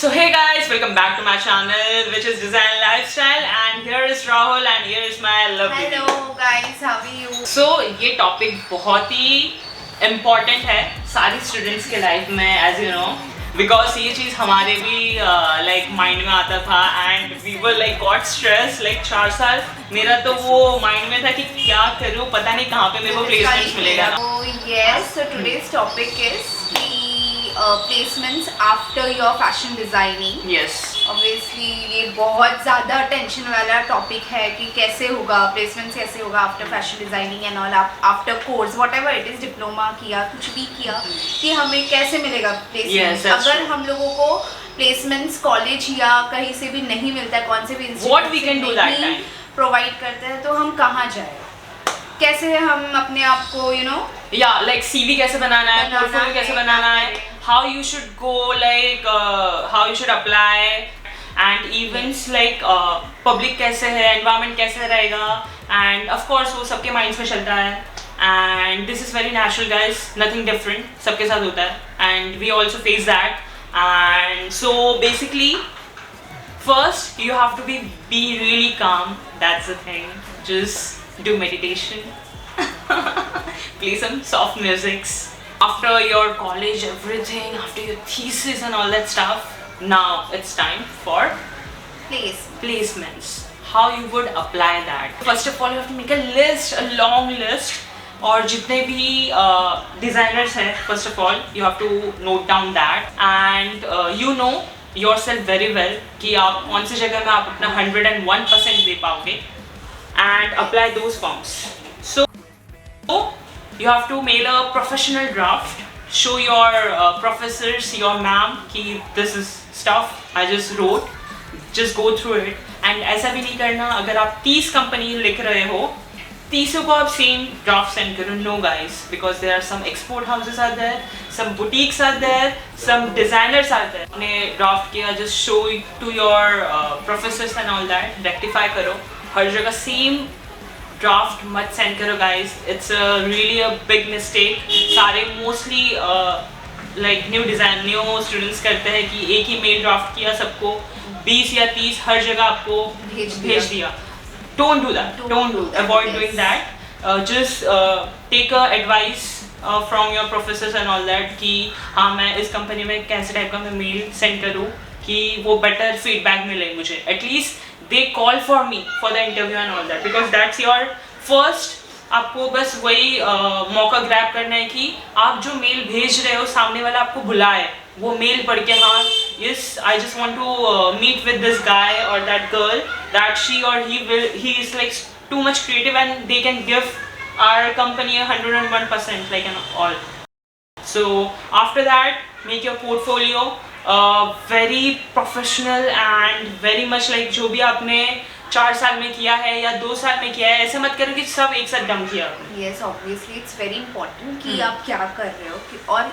So hey guys, welcome back to my channel which is Design Lifestyle and here is Rahul and here is my lovely Hello guys, how are you? So ये topic बहुत ही important है सारी students के life में as you know because ये चीज़ हमारे भी like mind में आता था and we were like got stress like 4 साल मेरा तो वो माइंड में था कि क्या करूँ पता नहीं कहाँ पे मेरे को प्लेसमेंट मिलेगा. Yes, so today's topic is placements after your fashion designing. Yes. Obviously ये बहुत ज़्यादा टेंशन वाला टॉपिक है कि कैसे होगा प्लेसमेंट्स कैसे होगा after fashion designing and all after course what ever it is diploma किया कुछ भी किया कि हमें कैसे मिलेगा प्लेसमेंट अगर हम लोगों को प्लेसमेंट्स कॉलेज या कहीं से भी नहीं मिलता है कौन से भी इंस्टीट्यूट नहीं प्रोवाइड करते हैं तो हम कहाँ जाए कैसे हम अपने आप को या लाइक सीवी कैसे बनाना है पोर्टफोलियो कैसे बनाना है how you should go like how you should apply and events like public कैसे है एनवायरनमेंट कैसे रहेगा एंड ऑफ कोर्स वो सबके माइंड्स में चलता है and this is very natural guys nothing different सबके साथ होता है and we also face that and so basically first you have to be really calm, that's the thing. Just do meditation. Play some soft musics after your college everything, after your thesis and all that stuff. Now it's time for placements. How you would apply that? First of all you have to make a list, a long list. और जितने भी designers हैं first of all you have to note down that and you know yourself very well कि आप कौन सी जगह में आप अपना 101% दे पाओगे and apply those forms. So you have to mail a professional draft, show your professors, your ma'am कि this is stuff I just wrote, just go through it and ऐसा भी नहीं करना अगर आप 30 कंपनी लिख रहे हो 30 को आप सेम ड्राफ्ट सेंड करो. No guys because there are some export houses are there, some boutiques are there, some designers are there. आपने ड्राफ्ट किया just show to your professors and all that, rectify करो. हर जगह same draft मत send करो guys, it's really a big mistake. सारे mostly like new students करते हैं कि एक ही मेल ड्राफ्ट किया सबको 20 या 30 हर जगह आपको भेज दिया. Don't do that. Avoid doing that. Just take a advice from your professors and all that कि हाँ मैं इस कंपनी में कैसे टाइप का मैं मेल सेंड करूँ कि वो बेटर फीडबैक मिले मुझे. At least they call for me for the interview and all that because that's your first. आपको बस वही मौका ग्रैब करना है कि आप जो मेल भेज रहे हो सामने वाला आपको बुलाए, वो मेल पढ़ के हाँ yes I just want to meet with this guy or that girl that she or he is like too much creative and they can give our company 101% like and all. So after that make your portfolio very professional and very much like जो भी आपने 4 साल में किया है या 2 साल में किया है ऐसे मत करो कि सब एक साथ डम किया. Yes, obviously it's very important कि आप क्या कर रहे हो और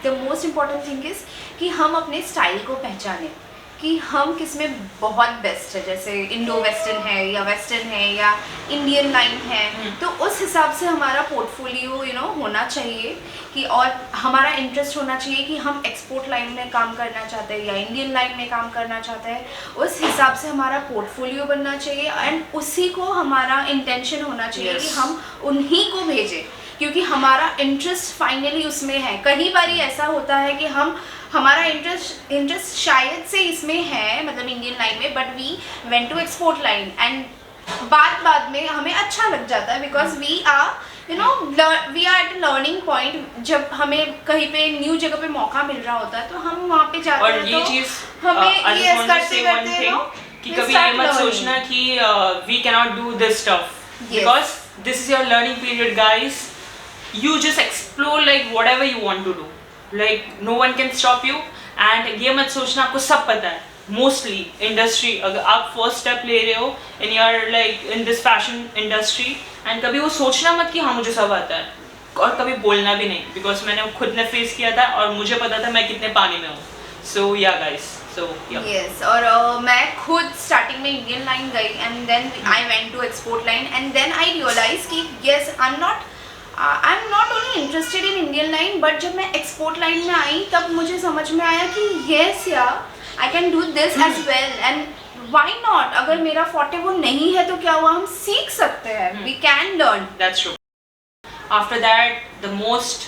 the most important thing is कि हम अपने स्टाइल को पहचानें कि हम किस में बहुत बेस्ट है. जैसे इंडो वेस्टर्न है या वेस्टर्न है या इंडियन लाइन है तो उस हिसाब से हमारा पोर्टफोलियो होना चाहिए कि और हमारा इंटरेस्ट होना चाहिए कि हम एक्सपोर्ट लाइन में काम करना चाहते हैं या इंडियन लाइन में काम करना चाहते हैं. उस हिसाब से हमारा पोर्टफोलियो बनना चाहिए एंड उसी को हमारा इंटेंशन होना चाहिए कि हम उन्हीं को भेजें क्योंकि हमारा इंटरेस्ट फाइनली उसमें है. कई बार ऐसा होता है कि हमारा इंटरेस्ट शायद से इसमें है मतलब इंडियन लाइन में but we went to export line and बाद में हमें अच्छा लग जाता है because we are we are at learning point. जब हमें कहीं पे न्यू जगह पे मौका मिल रहा होता है तो हम वहाँ पे जाते हैं ये चीज हमें ये करते कि कभी ये मत सोचना कि we can not do this stuff because this is your learning period guys. You just explore like whatever you want to do, like no one can stop you and ये मत सोचना आपको सब पता है. Mostly industry अगर आप first step ले रहे हो in your like in this fashion industry and कभी वो सोचना मत कि हाँ मुझे सब आता है और कभी बोलना भी नहीं because मैंने खुद ने फेस किया था और मुझे पता था मैं कितने पानी में हूँ. So yeah guys, so yeah. Yes, और मैं खुद स्टार्टिंग में इंडियन लाइन गई and then I went to export line and then I realized कि yes I'm not I am not only interested in Indian line, but जब मैं export line में आई तब मुझे समझ में आया कि येस यार I can do this as well, and why not. अगर मेरा फॉर्टे वो नहीं है तो क्या हुआ, हम सीख सकते हैं, we can learn. That's true. After that, the most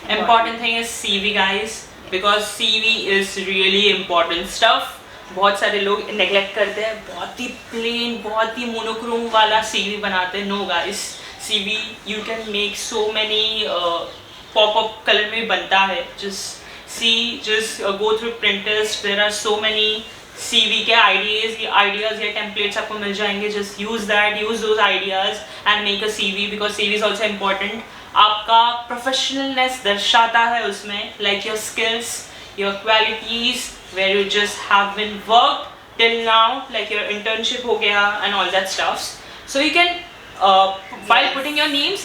important thing is CV, guys, because CV is really important stuff. बहुत सारे लोग नेग्लेक्ट करते हैं, बहुत ही प्लेन, बहुत ही मोनोक्रोम वाला CV बनाते हैं. No guys, CV you can make so many pop-up colour में बनता है. Just go through Pinterest. There are so many CV के ideas या templates आपको मिल जाएंगे. Just use those ideas and make a CV, because CV is also important. आपका professionalness दर्शाता है उसमें, like your skills, your qualities, where you just have been worked till now, like your internship हो गया and all that stuff. So you can while putting your names,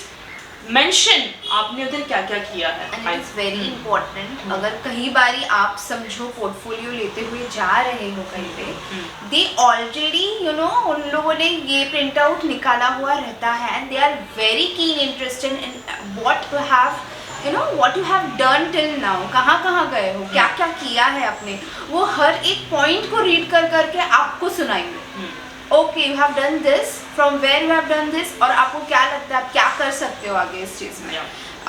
mention आपने उधर क्या क्या किया है. And it is very important. अगर कहीं बारी आप समझो पोर्टफोलियो लेते हुए जा रहे हो कहीं पे, दे ऑलरेडी यू नो उन लोगों ने ये प्रिंट आउट निकाला हुआ रहता है. They are very keen interested in what you have you know what you have done till now. कहाँ कहाँ गए हो, क्या क्या किया है आपने, वो हर एक पॉइंट को रीड कर करके आपको सुनाएंगे. Okay you have done this, from where you have done this, और आपको क्या लगता है आप क्या कर सकते हो आगे इस चीज़ में.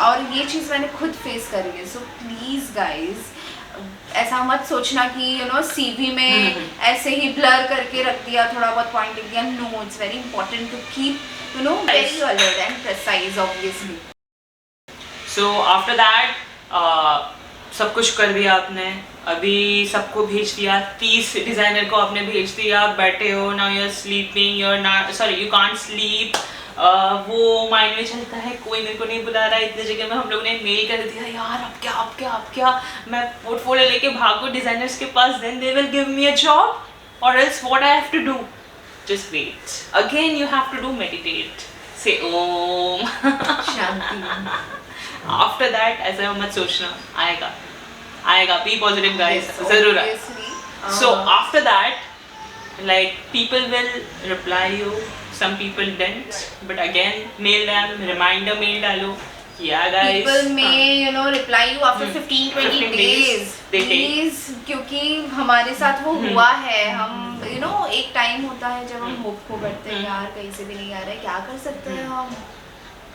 और ये चीज़ मैंने खुद फेस करी है. सो प्लीज़ गाइज, ऐसा मत सोचना कि यू नो CV में ऐसे ही ब्लर करके रख दिया, थोड़ा बहुत पॉइंट लिख दिया. No, it's very important to keep you know very alert and precise obviously. So after that सब कुछ कर दिया आपने, अभी सबको भेज दिया, 30 डिज़ाइनर को आपने भेज दिया, बैठे हो, now you are sleeping, you can't sleep. वो माइंड में चलता है कोई मेरे को नहीं बुला रहा है. इतनी जगह में हम लोग ने मेल कर दिया, यार अब क्या मैं पोर्टफोलियो लेके भागो डिज़ाइनर्स के पास, then they will give me a job, or else what I have to do, just wait. Again you have to do meditate, say Om Shanti. After that ऐसा मत सोचना, आएगा. बी पॉजिटिव गाइस, जरूर आए. So after that, like people will reply you, some people didn't, but again mail them, reminder mail डालो, yeah guys. People may you know reply you after 15-20 days. Please, क्योंकि हमारे साथ वो हुआ है. हम you know एक टाइम होता है जब हम होप खो बैठते हैं, यार कहीं से भी नहीं आ रहा है, क्या कर सकते हैं हम.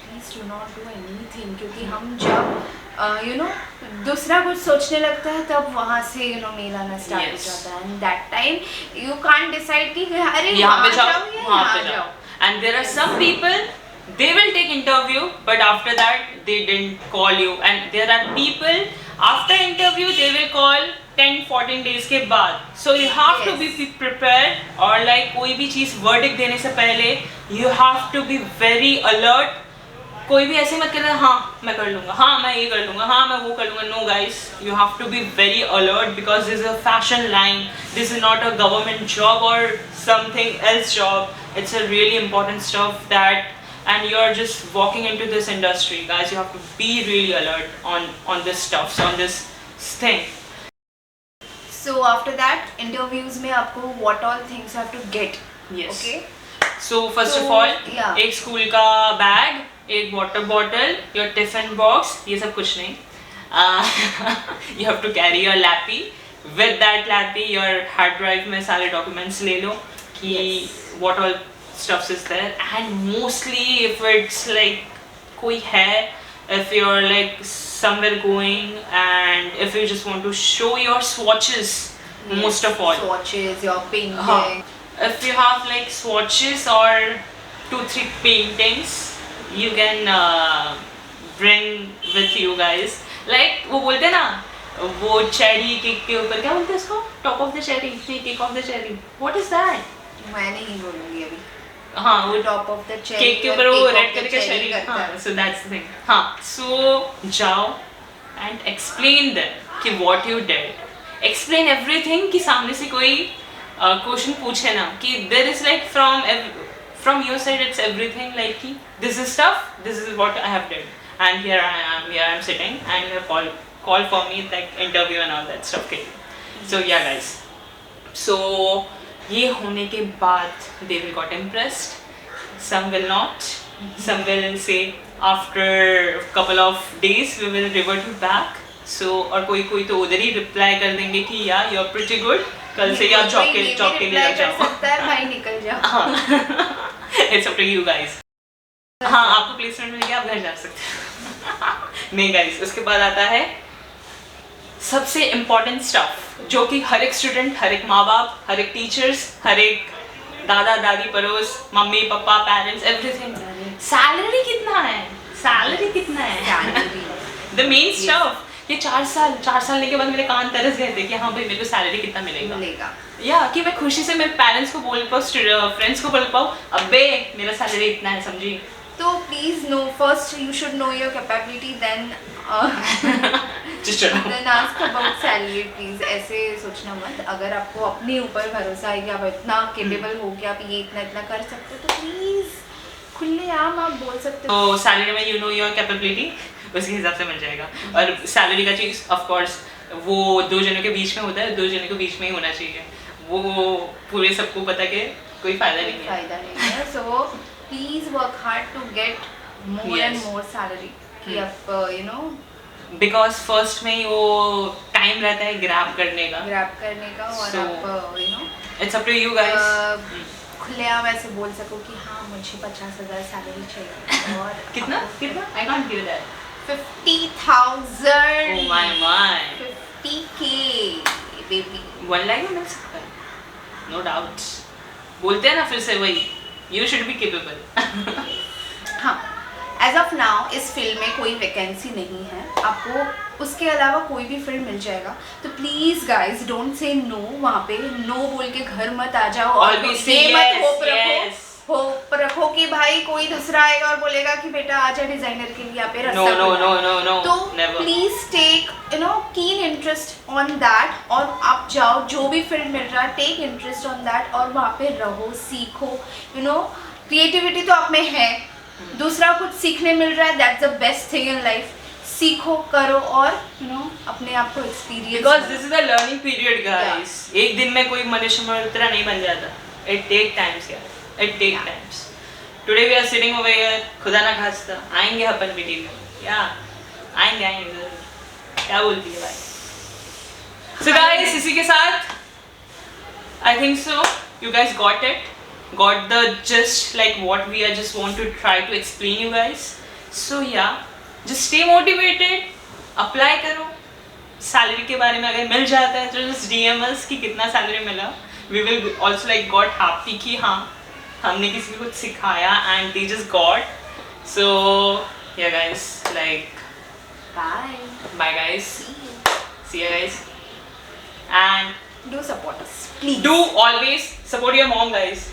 Please do not do anything, क्योंकि हम जब यू नो दूसरा कुछ सोचने लगता है तब वहाँ से यू नो मेल आना स्टार्ट हो जाता है. And that time you can't decide कि अरे यहाँ पे जाओ, वहाँ पे जाओ. And there are some people, they will take interview, but after that they didn't call you. And there are people after interview they will call 10-14 days के बाद. So you have to be prepared, और like कोई भी चीज़ verdict देने से पहले you have to be very alert. कोई भी ऐसे मत कहना हाँ मैं कर लूँगा, हाँ मैं ये कर लूँगा, हाँ मैं वो कर लूँगा. No guys, you have to be very alert, because this is a fashion line, this is not a government job or something else job. It's a really important stuff that, and you are just walking into this industry, guys. You have to be really alert on this stuff, on this thing. So after that interviews में आपको what all things have to get. Yes. Okay. So first of all, yeah. एक school का bag, एक water bottle, your tiffin box, ये सब कुछ नहीं. You have to carry your lappy. With that lappy, your hard drive में सारे documents ले लो कि what all stuff is there. And mostly if it's like कोई है, if you're like somewhere going and if you just want to show your swatches, most of all. Swatches, your painting. If you have like swatches or 2-3 paintings, you can bring with you guys. Like वो बोलते हैं ना, वो cherry cake के ऊपर क्या बोलते हैं इसको, top of the cherry, cake of the cherry, what is that. मैं नहीं बोलूँगी अभी. हाँ, वो top of the cherry cake के ऊपर वो रेड कलर का चेरी. हाँ, सो दैट्स द थिंग. हाँ, सो जाओ एंड एक्सप्लेन देम कि what you did. Explain everything, कि सामने से कोई क्वेश्चन पूछे ना, कि there is like from your side it's everything, like ki, this is stuff, this is what I have done, and here I am sitting, and you have call for me, like interview and all that stuff. Okay. So yeah guys, so ये होने के बाद they will got impressed, some will not, some will say after couple of days we will revert you back. So और कोई तो उधर ही reply कर देंगे कि यार यू आर प्रीटी गुड, कल से आप जॉब के लिए लग जाओ. सकता है भाई, निकल जाओ. हाँ, it's up to you guys. हाँ, आपको प्लेसमेंट मिल गया, आप घर जा सकते हो. नहीं गाइस, उसके बाद आता है सबसे इम्पोर्टेंट स्टफ जो कि हर एक स्टूडेंट, हर एक माँ बाप, हर एक टीचर्स, हर एक दादा दादी, पड़ोस, mummy papa, parents, everything. Salary कितना है, सैलरी कितना है. The main stuff. ये 4 साल के बाद मेरे कान तरस गए थे कि हाँ भाई मेरे को सैलरी कितना मिलेगा. या कि मैं खुशी से मेरे पेरेंट्स को बोल पाऊँ, फ्रेंड्स को बोल पाऊँ अबे मेरा सैलरी इतना है, समझी. तो please no, first you should know your capability, then ask about salary. Please ऐसे सोचना मत. अगर आपको अपने ऊपर भरोसा है कि आप इतना केपेबल हो कि आप ये इतना कर सकते हो, तो प्लीज खुलेआम आप बोल सकते हो. तो सैलरी में यू नो योर कैपेबिलिटी, उसके हिसाब से मिल जाएगा. और सैलरी का चीज़ ऑफ कोर्स वो 2 जनों के बीच में होता है, 2 जनों के बीच में ही होना चाहिए. वो पूरे सबको पता कि कोई फायदा नहीं है. So please work hard to get more and more salary. कि आप यू नो, बिकॉज फर्स्ट में ही वो टाइम रहता है ग्रैब करने का और so, आप you know it's up to you guys. खुलेआम ऐसे बोल सको कि हाँ मुझे 50,000 सैलरी चाहिए. और कितना I can't give that. 50,000. Oh my 50K baby. 1 lakh में मिल सकता है, नो डाउट. बोलते हैं ना फिर से वही, यू शुड बी केपेबल. हाँ, एज ऑफ नाउ इस फील्ड में कोई वैकेंसी नहीं है. आपको उसके अलावा कोई भी फील्ड मिल जाएगा. तो please guys don't say no. वहाँ पे नो बोल के घर मत आ जाओ. और ये मत होप रखो कि भाई कोई दूसरा आएगा और बोलेगा कि बेटा आजा डिजाइनर के लिए यहाँ पे रास्ता. No. तो please take you know keen interest on that. और आप जाओ, जो भी फील्ड मिल रहा है टेक इंटरेस्ट ऑन दैट और वहाँ पे रहो, सीखो. यू नो क्रिएटिविटी तो आप में है, दूसरा कुछ सीखने मिल रहा है, that's the best thing in life. सीखो, करो और यू नो अपने आप को experience. Because this is a learning period guys. एक दिन में कोई मनुष्य तरह नहीं बन जाता. इट टेक टाइम्स यार, it take times. Today we are sitting over here, खुदा ना खास्ता आएंगे अपन भी टीवी में. या आएंगे क्या बोलती है भाई. सो गाइस, इसी के साथ I think so you guys got the gist, like what we are just want to try to explain you guys. So yeah, just stay motivated, apply करो. सैलरी के बारे में अगर मिल जाता है तो just DM us कि कितना सैलरी मिला. We will also like got happy कि हाँ हमने किसी को कुछ सिखाया and they just got. So yeah guys, like bye guys, see you guys, and do support us, please. Do always support your mom guys.